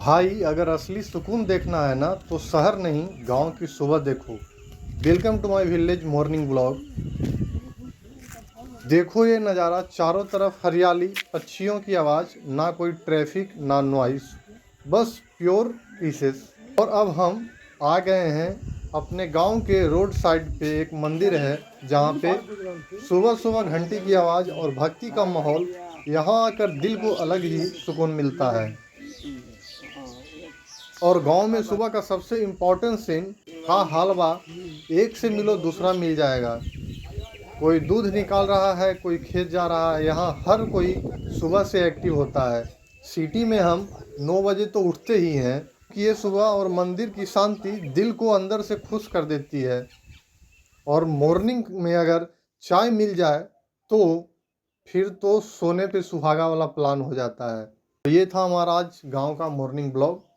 भाई अगर असली सुकून देखना है ना तो शहर नहीं गांव की सुबह देखो। Welcome to my village morning blog. देखो ये नज़ारा, चारों तरफ हरियाली, पक्षियों की आवाज़, ना कोई ट्रैफिक ना नॉइस, बस प्योर पीसेस। और अब हम आ गए हैं अपने गांव के रोड साइड पे। एक मंदिर है जहाँ पे सुबह सुबह घंटी की आवाज़ और भक्ति का माहौल, यहाँ आकर दिल को अलग ही सुकून मिलता है। और गांव में सुबह का सबसे इम्पोर्टेंट सीन का हलवा, एक से मिलो दूसरा मिल जाएगा। कोई दूध निकाल रहा है, कोई खेत जा रहा है, यहाँ हर कोई सुबह से एक्टिव होता है। सिटी में हम 9 बजे तो उठते ही हैं कि ये सुबह और मंदिर की शांति दिल को अंदर से खुश कर देती है। और मॉर्निंग में अगर चाय मिल जाए तो फिर तो सोने पे सुहागा वाला प्लान हो जाता है। तो ये था हमारा आज गांव का मॉर्निंग ब्लॉग।